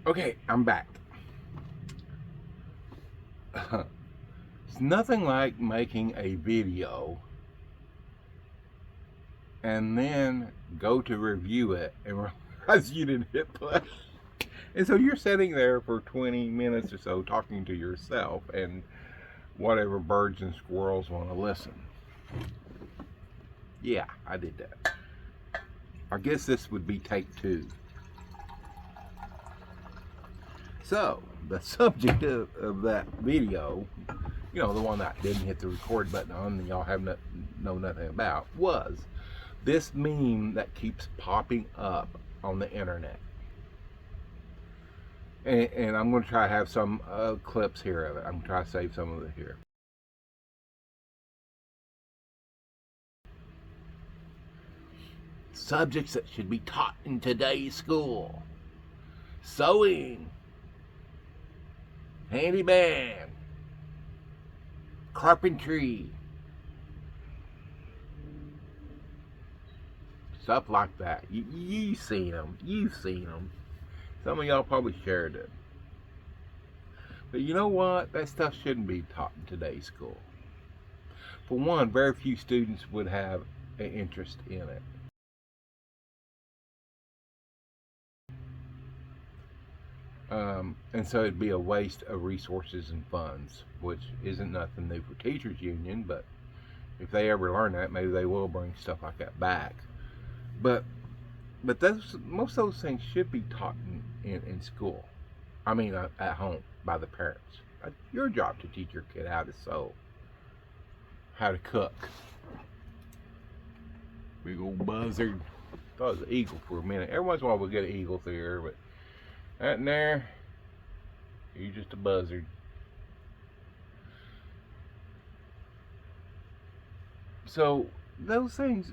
Okay, I'm back. It's nothing like making a video and then go to review it and realize you didn't hit play. And so you're sitting there for 20 minutes or so talking to yourself and whatever birds and squirrels want to listen. Yeah, I did that. I guess this would be take two. So, the subject of that video, the one that didn't hit the record button on and y'all know nothing about, was this meme that keeps popping up on the internet. And I'm going to try to have some clips here of it. I'm going to try to save some of it here. Subjects that should be taught in today's school: sewing, handyman, carpentry, stuff like that. You've seen them. You've seen them. Some of y'all probably shared it. But you know what? That stuff shouldn't be taught in today's school. For one, very few students would have an interest in it. And so it'd be a waste of resources and funds, which isn't nothing new for teachers union, but if they ever learn that, maybe they will bring stuff like that back. But most of those things should be taught in school. I mean, at home by the parents. It's your job to teach your kid how to sew, how to cook. Big old buzzard. Thought it was an eagle for a minute. Every once in a while we'll get an eagle through here, but that in there, you're just a buzzard. So those things,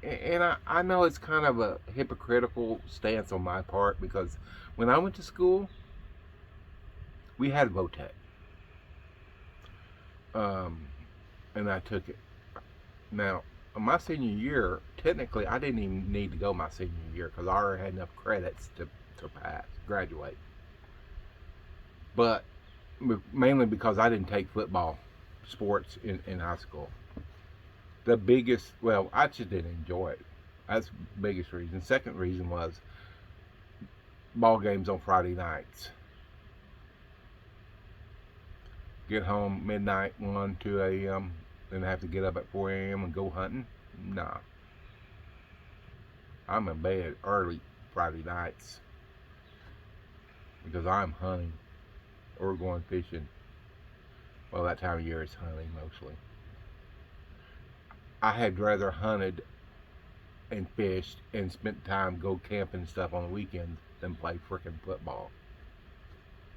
and I know it's kind of a hypocritical stance on my part, because when I went to school, we had VOTEC, and I took it. Now, my senior year, technically, I didn't even need to go my senior year because I already had enough credits to pass, graduate. But mainly because I didn't take football sports in high school. I just didn't enjoy it. That's the biggest reason. Second reason was ball games on Friday nights. Get home midnight, 1, 2 a.m., then have to get up at 4 a.m. and go hunting. Nah. I'm in bed early Friday nights because I'm hunting or going fishing. Well, that time of year is hunting mostly. I had rather hunted and fished and spent time go camping and stuff on the weekends than play frickin' football.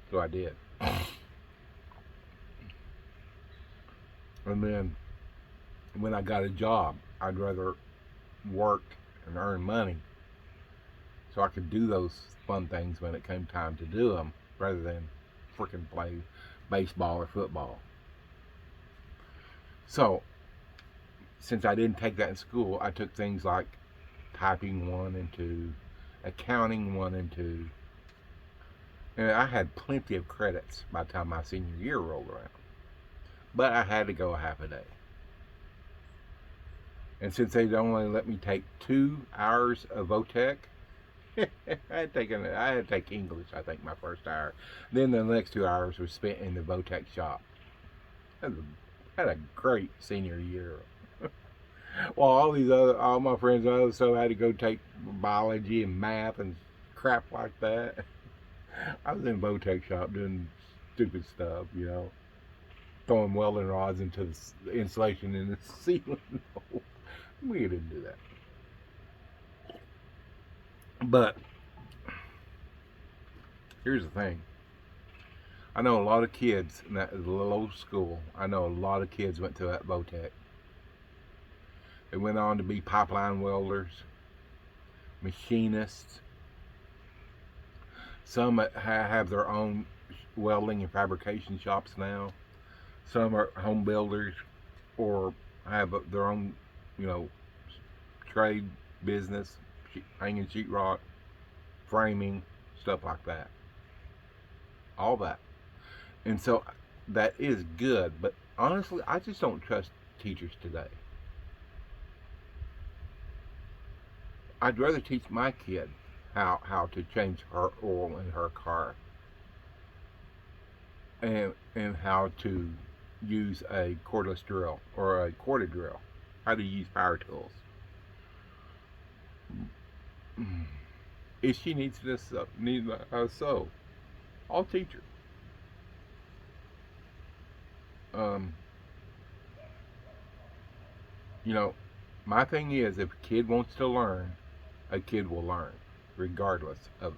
So I did. And then when I got a job, I'd rather work and earn money so I could do those fun things when it came time to do them rather than frickin' play baseball or football. So since I didn't take that in school, I took things like typing 1 and 2, accounting 1 and 2, and I had plenty of credits by the time my senior year rolled around. But I had to go a half a day. And since they'd only let me take 2 hours of VOTEC, I had to take English, I think, my first hour. Then the next 2 hours was spent in the VOTEC shop. I had a great senior year. While all my friends also had to go take biology and math and crap like that, I was in the VOTEC shop doing stupid stuff, throwing welding rods into the insulation in the ceiling. We didn't do that. But here's the thing. I know a lot of kids in that little old school. I know a lot of kids went to that VOTEC. They went on to be pipeline welders, machinists. Some have their own welding and fabrication shops now. Some are home builders or have their own, trade business, hanging sheetrock, framing, stuff like that. All that. And so that is good, but honestly, I just don't trust teachers today. I'd rather teach my kid how to change her oil in her car, and how to use a cordless drill or a corded drill, how to use power tools. If she needs this, so I'll teach her. You know, my thing is, if a kid wants to learn, a kid will learn, regardless of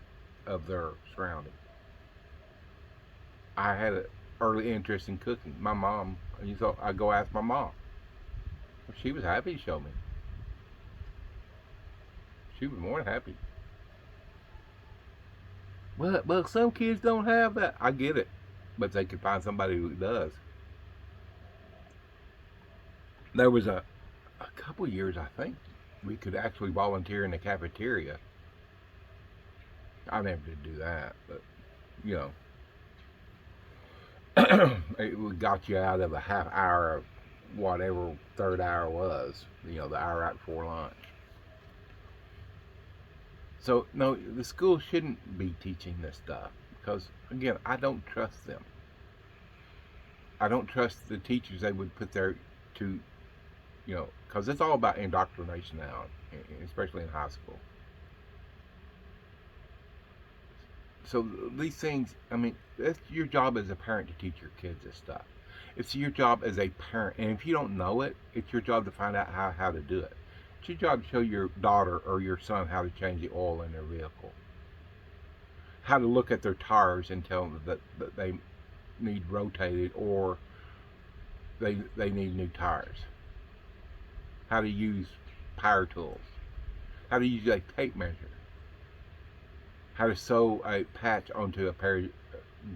their surroundings. I had an early interest in cooking. My mom, so I go ask my mom. She was happy to show me. She was more than happy. Well, some kids don't have that. I get it, but they could find somebody who does. There was a couple years, I think, we could actually volunteer in the cafeteria. I never did do that, but you know, it got you out of a half hour of whatever third hour was. You know, the hour right before lunch. So no, the school shouldn't be teaching this stuff because, again, I don't trust them. I don't trust the teachers they would put there to, you know, because it's all about indoctrination now, especially in high school. So these things, I mean, it's your job as a parent to teach your kids this stuff. It's your job as a parent, and if you don't know it, it's your job to find out how to do it. It's your job to show your daughter or your son how to change the oil in their vehicle, how to look at their tires and tell them that they need rotated or they need new tires, how to use power tools, how to use a tape measure, how to sew a patch onto a pair of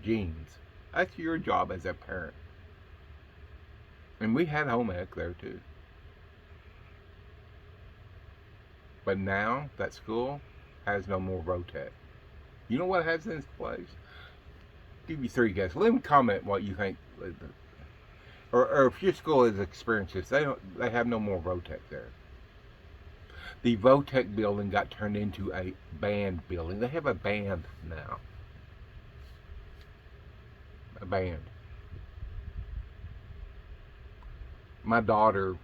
jeans. That's your job as a parent. And we had home ec there too. But now that school has no more Rotec. You know what has in its place? I'll give you three guesses. Let me comment what you think. Or if your school has experienced this, they have no more Rotec there. The Votech building got turned into a band building. They have a band now. A band. My daughter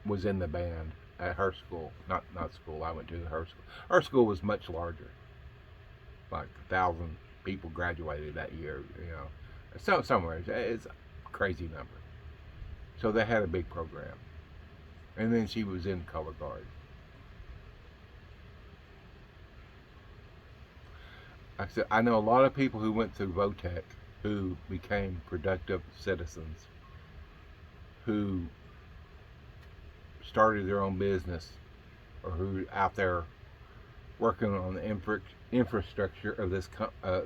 was in the band at her school. Not school. I went to her school. Her school was much larger. Like 1,000 people graduated that year. You know, so somewhere it's a crazy number. So they had a big program. And then she was in color guard. I said, I know a lot of people who went through Votech who became productive citizens, who started their own business, or who out there working on the infrastructure of this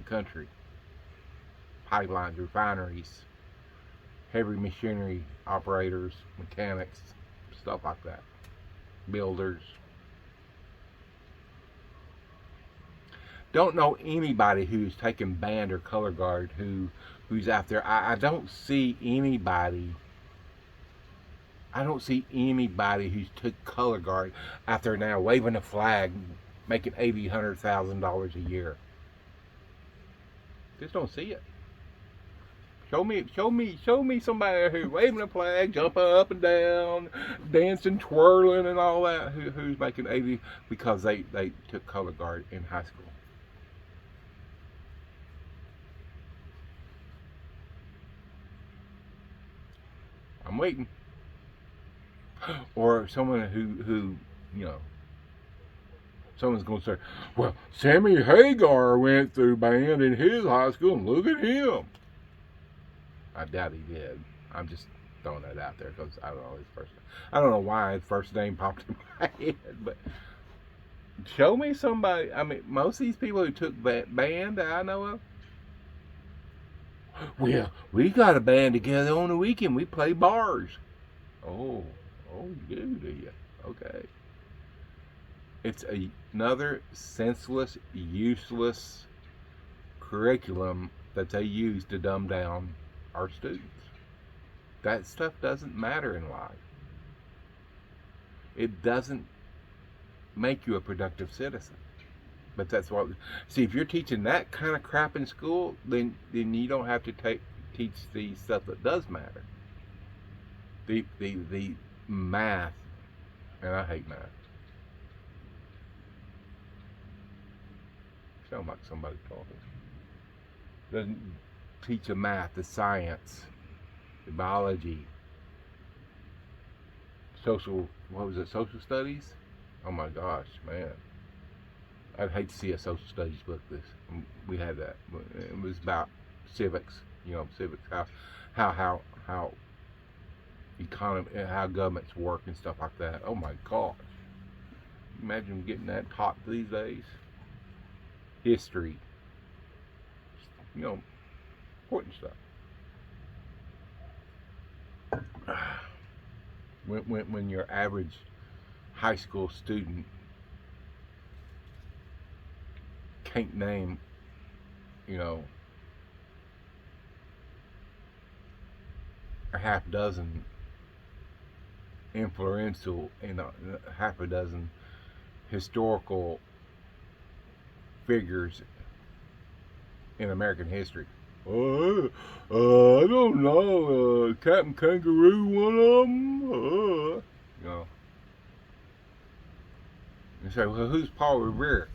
country. Pipelines, refineries, heavy machinery operators, mechanics, stuff like that. Builders. Don't know anybody who's taken band or color guard who's out there. I don't see anybody. I don't see anybody who's took color guard out there now waving a flag, making $100,000 a year. Just don't see it. Show me somebody who's waving a flag, jumping up and down, dancing, twirling, and all that. Who's making 80 because they took color guard in high school. I'm waiting. Or someone who you know, someone's going to say, well, Sammy Hagar went through band in his high school, and look at him. I doubt he did. I'm just throwing that out there because I don't know his first name. I don't know why his first name popped in my head, but show me somebody. I mean, most of these people who took band that I know of, well, we got a band together on the weekend. We play bars. Oh, you do you? Okay. It's another senseless, useless curriculum that they use to dumb down our students. That stuff doesn't matter in life. It doesn't make you a productive citizen. But that's what. See, if you're teaching that kind of crap in school, then you don't have to teach the stuff that does matter. The math, and I hate math. Sound like somebody talking. Doesn't teach the math, the science, the biology, social. What was it? Social studies. Oh my gosh, man. I'd hate to see a social studies book. We had that. It was about civics. Civics. How economy, how governments work and stuff like that. Oh my gosh. Imagine getting that taught these days. History. Important stuff. When your average high school student can't name, a half dozen influential, half a dozen historical figures in American history. I don't know. Captain Kangaroo, one of them. You say, well, who's Paul Revere?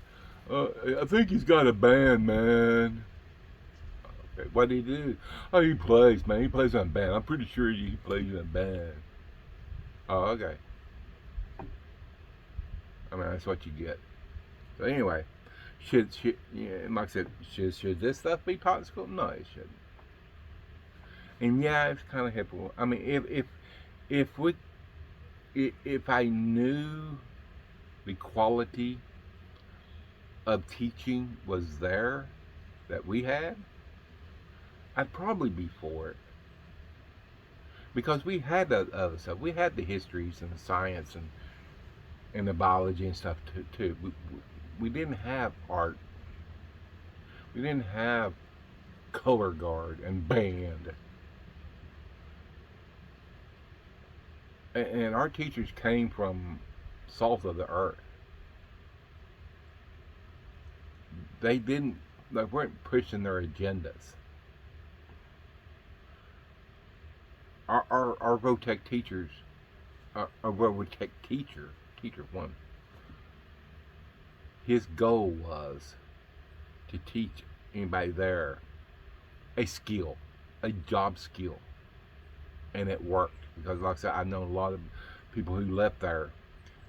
I think he's got a band, man. Okay, what did he do? Oh, he plays, man. He plays in a band. I'm pretty sure he plays in a band. Oh, okay. I mean, that's what you get. So anyway, like I said, should this stuff be taught in school? No, it shouldn't. And yeah, it's kind of hypocritical. I mean, if I knew the quality of teaching was there that we had, I'd probably be for it. Because we had the other stuff. We had the histories and the science and the biology and stuff too. We didn't have art. We didn't have color guard and band. And our teachers came from salt of the earth. They weren't pushing their agendas. Our VOTEC teachers, our VOTEC teacher one, his goal was to teach anybody there a skill, a job skill. And it worked. Because like I said, I know a lot of people who left there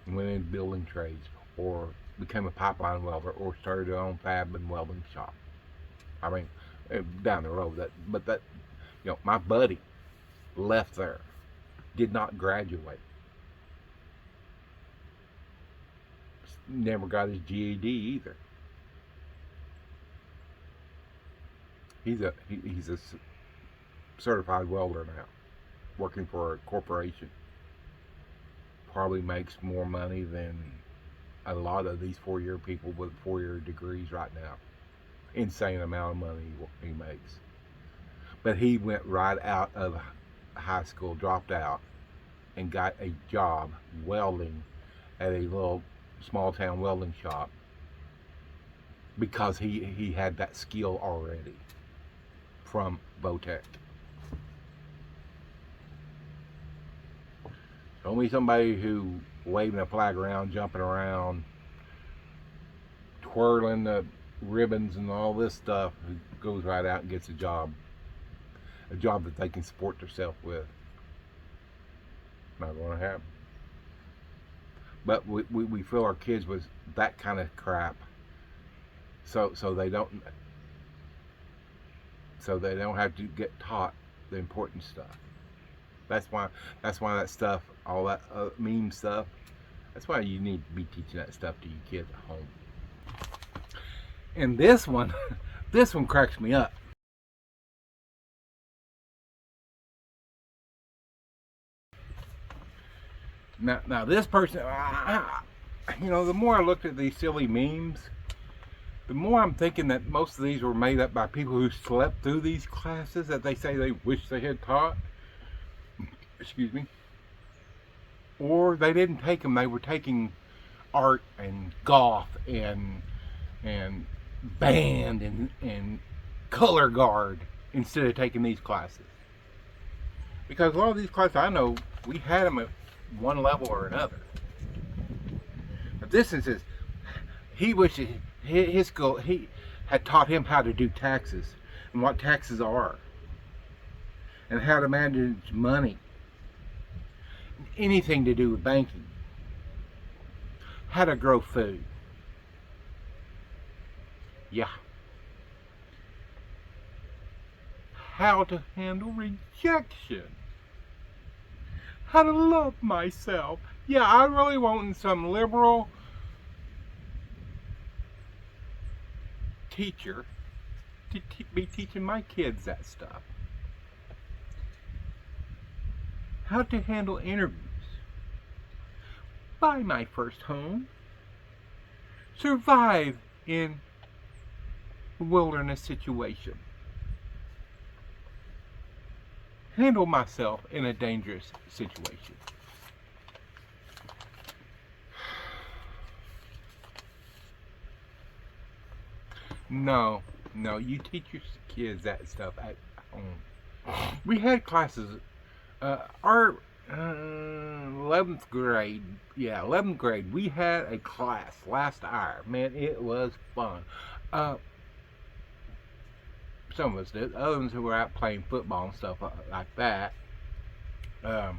and went into building trades or became a pipeline welder or started their own fab and welding shop. I mean, down the road. My buddy left there, did not graduate, never got his GED either. He's a certified welder now, working for a corporation. Probably makes more money than a lot of these four-year people with four-year degrees right now. Insane amount of money he makes. But he went right out of high school, dropped out, and got a job welding at a little small town welding shop because he had that skill already from VOTEC. Show me somebody who waving a flag around, jumping around, twirling the ribbons and all this stuff, who goes right out and gets a job that they can support themselves with. Not going to happen. But we fill our kids with that kind of crap, so they don't have to get taught the important stuff. That's why that stuff, all that meme stuff. That's why you need to be teaching that stuff to your kids at home. And this one cracks me up. Now this person, the more I looked at these silly memes, the more I'm thinking that most of these were made up by people who slept through these classes that they say they wish they had taught. Excuse me. Or they didn't take them. They were taking art and goth and band and color guard instead of taking these classes. Because a lot of these classes I know, we had them at one level or another. But this is he wishes his school, he had taught him how to do taxes and what taxes are and how to manage money, anything to do with banking, how to grow food. Yeah. How to handle rejection. How to love myself. Yeah, I really want some liberal teacher to be teaching my kids that stuff. How to handle interviews. Buy my first home. Survive in a wilderness situation. Handle myself in a dangerous situation. No, you teach your kids that stuff at home. We had classes, our 11th grade, 11th grade, we had a class last hour. Man, it was fun. Some of us did. Others who were out playing football and stuff like that. A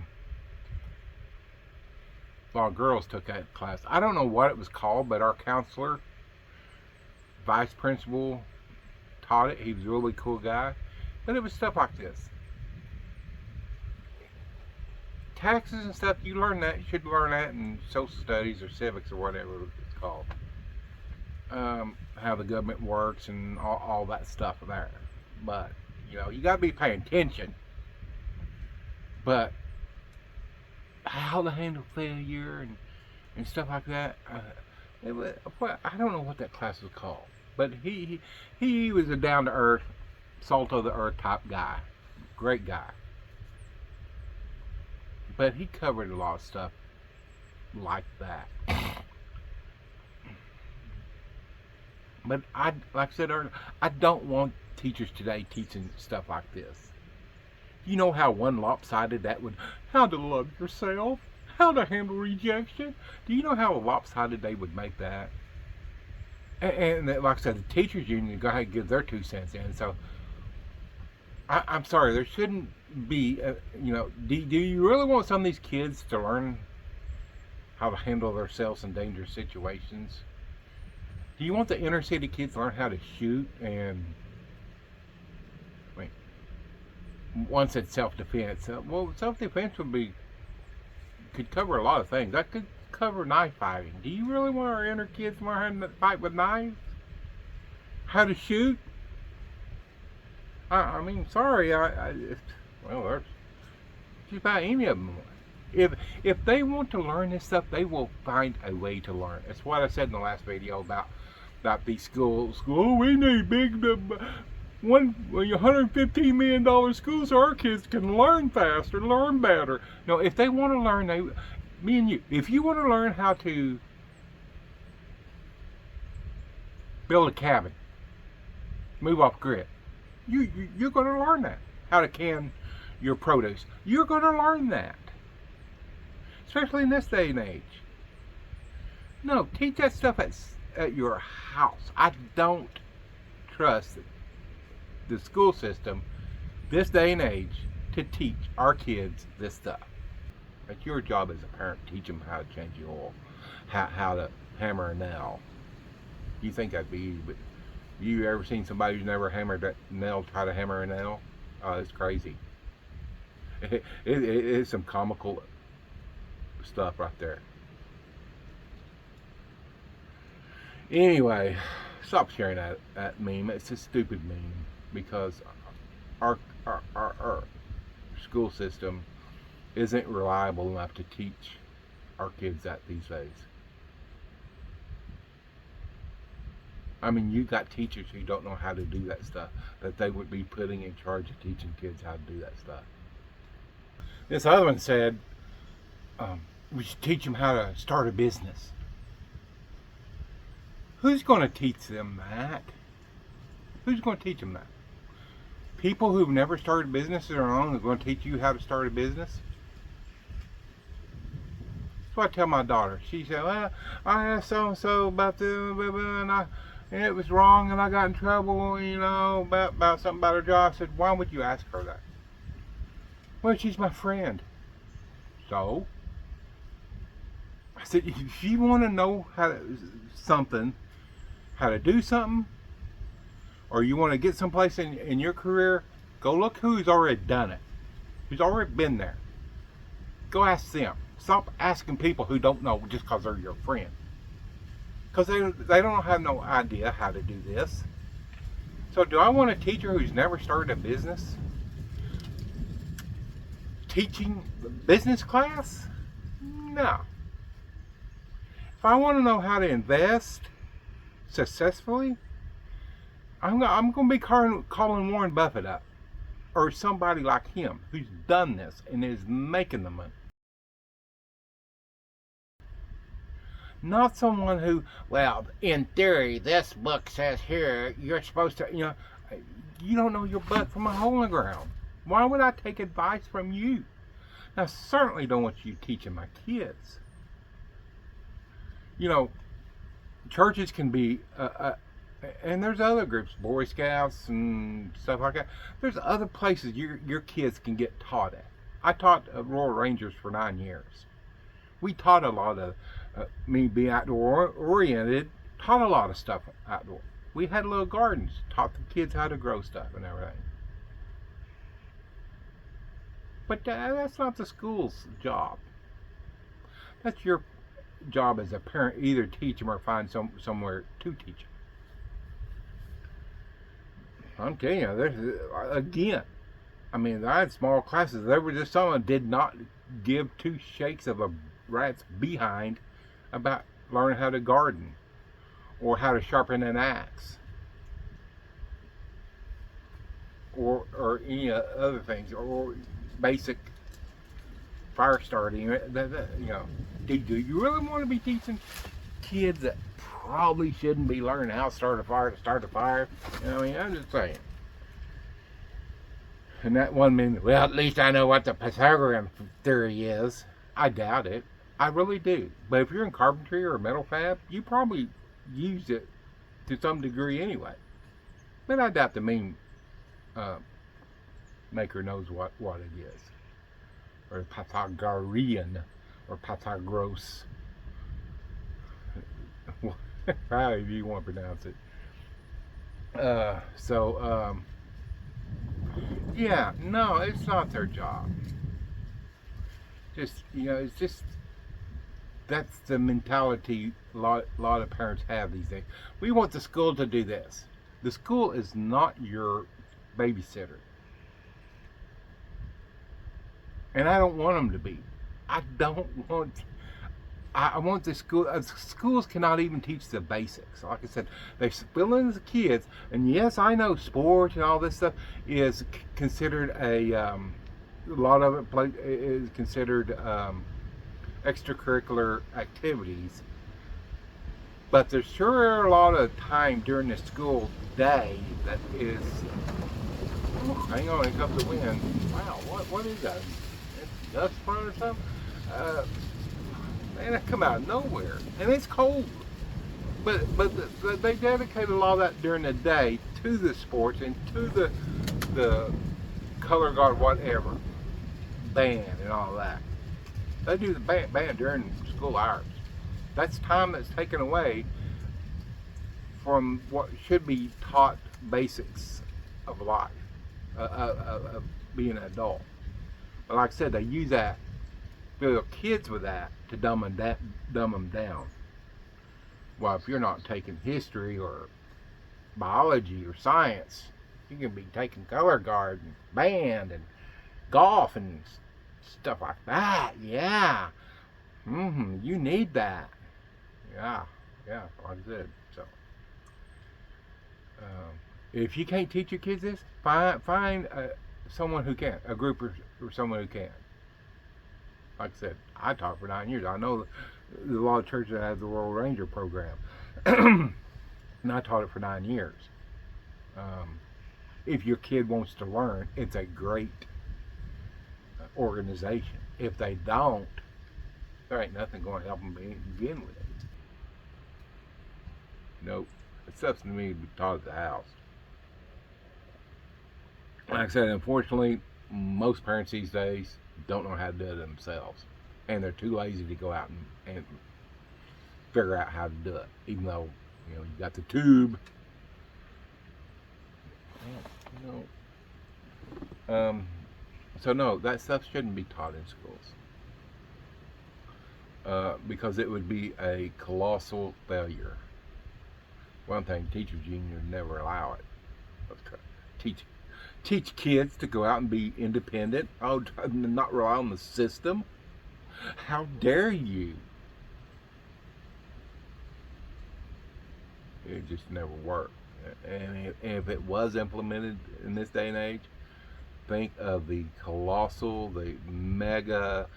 lot of girls took that class. I don't know what it was called, but our counselor, vice principal, taught it. He was a really cool guy. But it was stuff like this. Taxes and stuff, you learn that. You should learn that in social studies or civics or whatever it's called. How the government works and all that stuff there. But, you got to be paying attention. But how to handle failure and stuff like that, I don't know what that class was called. But he was a down-to-earth, salt-of-the-earth type guy. Great guy. But he covered a lot of stuff like that. But like I said earlier, I don't want teachers today teaching stuff like this. You know how one lopsided that would, how to love yourself, how to handle rejection. Do you know how lopsided they would make that? And like I said, the teachers union go ahead and give their 2 cents in. So I'm sorry, there shouldn't be, do you really want some of these kids to learn how to handle themselves in dangerous situations? Do you want the inner city kids to learn how to shoot and, one said self-defense. Well, self-defense could cover a lot of things. That could cover knife fighting. Do you really want our inner kids to learn how to fight with knives? How to shoot? Sorry. There's just about any of them. If they want to learn this stuff, they will find a way to learn. That's what I said in the last video about these schools. Oh, we need big, $115 million schools so our kids can learn faster, learn better. No, if they want to learn, me and you, if you want to learn how to build a cabin, move off grid, you're going to learn that. How to can your produce. You're going to learn that. Especially in this day and age. No, teach that stuff at your house. I don't trust the school system this day and age to teach our kids this stuff. It's your job as a parent to teach them how to change the oil, how to hammer a nail. You think that'd be easy, but you ever seen somebody who's never hammered that nail try to hammer a nail? Oh, it's crazy. It is some comical stuff right there. Anyway, stop sharing that meme. It's a stupid meme because our school system isn't reliable enough to teach our kids that these days. I mean, you got teachers who don't know how to do that stuff, that they would be putting in charge of teaching kids how to do that stuff. This other one said, we should teach them how to start a business. Who's going to teach them that? Who's going to teach them that? People who've never started businesses of their own are going to teach you how to start a business? That's what I tell my daughter. She said, well, I asked so-and-so about this, and it was wrong, and I got in trouble, about something about her job. I said, why would you ask her that? Well, she's my friend. So? I said, if you want to know how to do something, or you want to get someplace in your career, go look who's already done it, who's already been there. Go ask them. Stop asking people who don't know just because they're your friend. Because they don't have no idea how to do this. So do I want a teacher who's never started a business teaching the business class? No. If I want to know how to invest successfully, I'm going to be calling Warren Buffett up, or somebody like him who's done this and is making the money. Not someone who, well, in theory, this book says here, you're supposed to, you don't know your butt from a hole in the ground. Why would I take advice from you? Now, I certainly don't want you teaching my kids. Churches can be, and there's other groups, Boy Scouts and stuff like that. There's other places your kids can get taught at. I taught Royal Rangers for 9 years. We taught a lot of, me being outdoor oriented, taught a lot of stuff outdoor. We had little gardens, taught the kids how to grow stuff and everything. But that's not the school's job. That's your job as a parent, either teach them or find somewhere to teach them. I'm telling you, again, I had small classes. There was just someone did not give two shakes of a rat's behind about learning how to garden or how to sharpen an axe or any other things, or basic fire starting. Do you really want to be teaching kids that probably shouldn't be learning how to start a fire? I'm just saying. And that 1 minute, well, at least I know what the Pythagorean theory is. I doubt it. I really do. But if you're in carpentry or metal fab, you probably use it to some degree anyway. But I doubt the meme maker knows what it is. Or Pythagorean, or Pythagoras. However you want to pronounce it. Yeah, no, it's not their job. It's just, that's the mentality a lot of parents have these days. We want the school to do this. The school is not your babysitter. And I don't want them to be. I want the school. Schools cannot even teach the basics. Like I said, they spill into the kids. And yes, I know sports and all this stuff is considered a lot of it is considered extracurricular activities. But there's sure a lot of time during the school day that is. Oh, hang on, here comes the wind. Wow, what is that? It's dust front or something? Man, that come out of nowhere, and it's cold. But they dedicate a lot of that during the day to the sports and to the color guard, whatever, band and all that. They do the band during school hours. That's time that's taken away from what should be taught basics of life, of being an adult. But like I said, they use that, fill kids with that to dumb them down. Well, if you're not taking history or biology or science, you can be taking color guard and band and golf and stuff like that. Yeah. You need that. Yeah, like I said. So If you can't teach your kids this, find someone who can, a group or someone who can. Like I said, I taught for 9 years. I know a lot of churches that have the World Ranger program, and I taught it for 9 years. Um, if your kid wants to learn, it's a great organization. If they don't, there ain't nothing going to help them begin with. Nope. It's something to me to be taught at the house. Like I said, unfortunately, most parents these days don't know how to do it themselves. And they're too lazy to go out and figure out how to do it. Even though, you got the tube. You so no, that stuff shouldn't be taught in schools. Because it would be a colossal failure. One thing, teachers union would never allow it. Teach kids to go out and be independent. Oh, not rely on the system. How dare you? It just never worked. And if it was implemented in this day and age, think of the colossal, the mega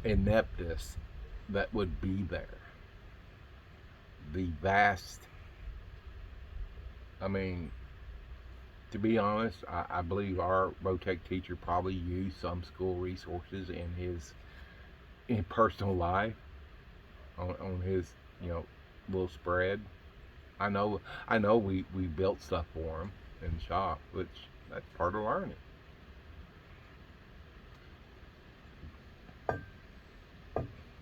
ineptness that would be there. The vast, I mean, to be honest, I believe our Rotec teacher probably used some school resources in his personal life on his little spread. I know we built stuff for him in the shop, which that's part of learning.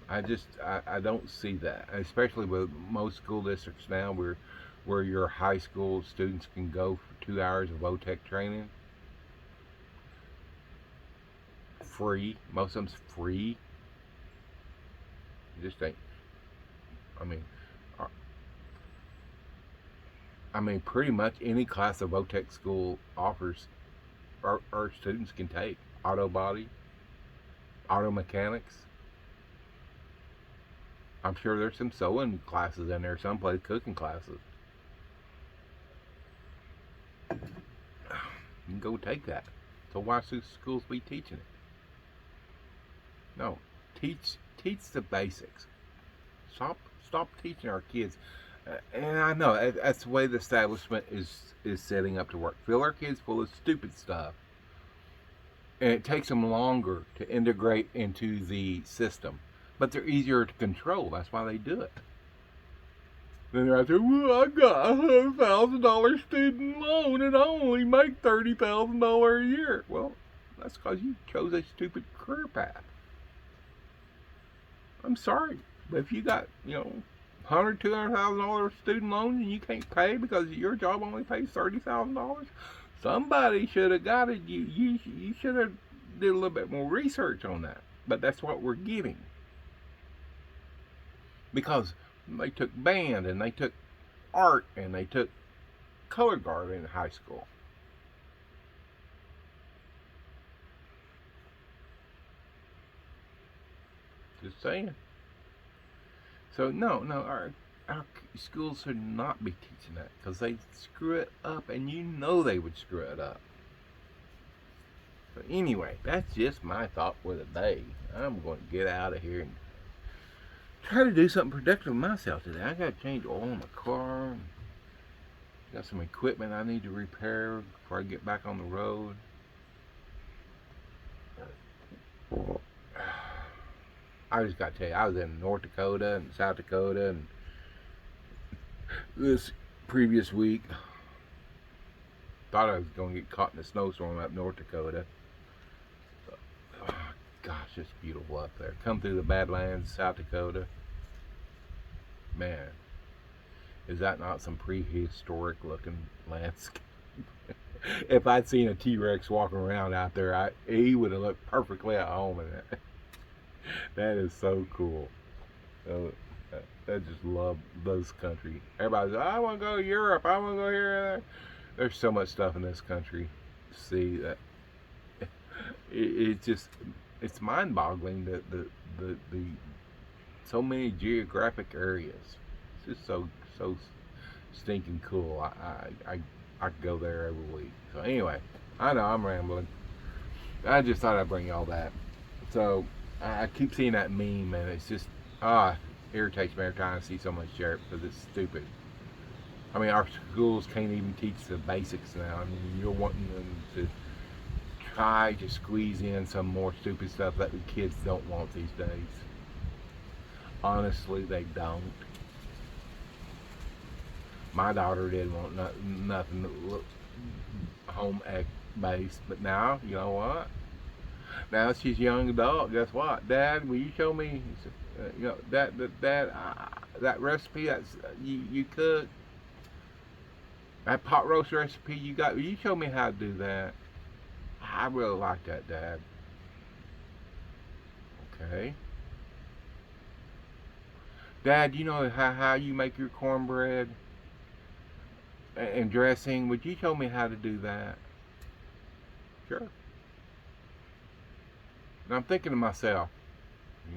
I don't see that, especially with most school districts now, where your high school students can go for 2 hours of OTEC training free. Most of them's free. You just ain't. I mean, uh, pretty much any class of OTEC school offers our students can take auto body, auto mechanics. I'm sure there's some sewing classes in there, someplace cooking classes. You can go take that. So why should schools be teaching it? No, teach the basics. Stop teaching our kids. And I know that's the way the establishment is setting up to work. Fill our kids full of stupid stuff, and it takes them longer to integrate into the system. But they're easier to control. That's why they do it. Then they're out there, well, I got $100,000 student loan and I only make $30,000 a year. Well, that's because you chose a stupid career path. I'm sorry, but if you got $100,000, $200,000 student loan and you can't pay because your job only pays $30,000, somebody should have got it. You should have did a little bit more research on that. But that's what we're getting. Because they took band and they took art and they took color guard in high school. Just saying. So no, our schools should not be teaching that because they screw it up, and they would screw it up. But anyway, that's just my thought for the day. I'm going to get out of here and try to do something productive with myself today. I got to change oil in my car. Got some equipment I need to repair before I get back on the road. I just got to tell you, I was in North Dakota and South Dakota and this previous week. Thought I was going to get caught in a snowstorm up North Dakota. Oh, gosh, it's beautiful up there. Come through the Badlands, South Dakota. Man, is that not some prehistoric looking landscape? If I'd seen a T-Rex walking around out there, he would have looked perfectly at home in it. That is so cool. I just love those country. Everybody's, I want to go to Europe. I want to go here and there. There's so much stuff in this country to see that it's mind-boggling that the so many geographic areas. It's just so stinking cool. I could go there every week. So anyway, I know I'm rambling. I just thought I'd bring y'all that. So I keep seeing that meme, and it's just irritates me every time I see someone share it because it's stupid. I mean, our schools can't even teach the basics now. I mean, you're wanting them to try to squeeze in some more stupid stuff that the kids don't want these days. Honestly, they don't. My daughter didn't want nothing home ec based, but now, you know what? Now she's a young adult. Guess what, Dad? Will you show me, that recipe that's you cook, that pot roast recipe you got? Will you show me how to do that? I really like that, Dad. Okay. Dad, you know how you make your cornbread and dressing? Would you show me how to do that? Sure. And I'm thinking to myself,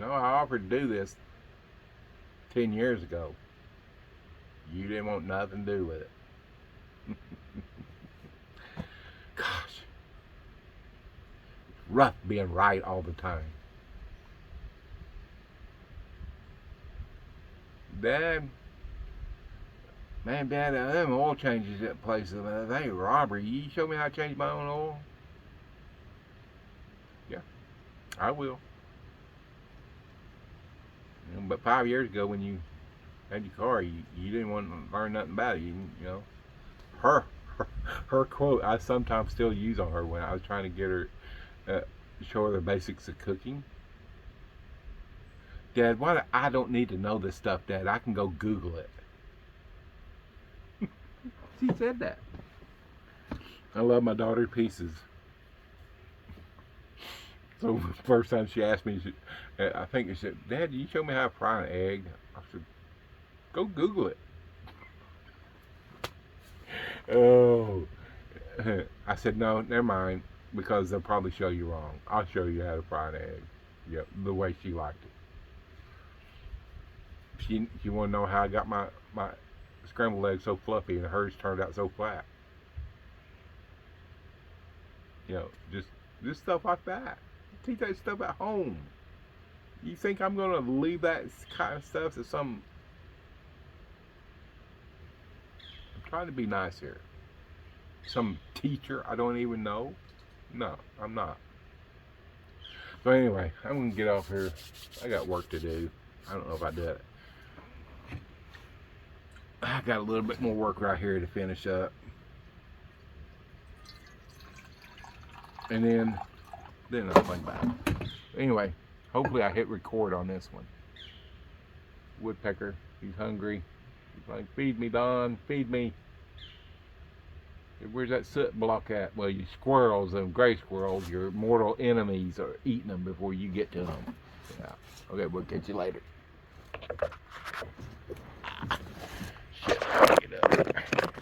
I offered to do this 10 years ago. You didn't want nothing to do with it. Gosh. It's rough being right all the time. Dad, them oil changes at places, they ain't robbery. You show me how to change my own oil? Yeah, I will. But 5 years ago, when you had your car, you didn't want to learn nothing about it. Her, her quote I sometimes still use on her when I was trying to get her, show her the basics of cooking. Dad, I don't need to know this stuff, Dad. I can go Google it. She said that. I love my daughter to pieces. So the first time she asked me, I think she said, Dad, can you show me how to fry an egg? I said, go Google it. Oh. I said, no, never mind, because they'll probably show you wrong. I'll show you how to fry an egg. Yep, the way she liked it. She want to know how I got my scrambled eggs so fluffy and hers turned out so flat. Just stuff like that. Teach that stuff at home. You think I'm going to leave that kind of stuff to some... I'm trying to be nice here. Some teacher I don't even know? No, I'm not. So anyway, I'm going to get off here. I got work to do. I don't know if I did it. I got a little bit more work right here to finish up. And then I'll think back. Anyway, hopefully I hit record on this one. Woodpecker, he's hungry. He's like, feed me, Don, feed me. Where's that soot block at? Well, you squirrels and gray squirrels, your mortal enemies, are eating them before you get to them. Yeah. Okay, we'll catch you later. Shit, get up.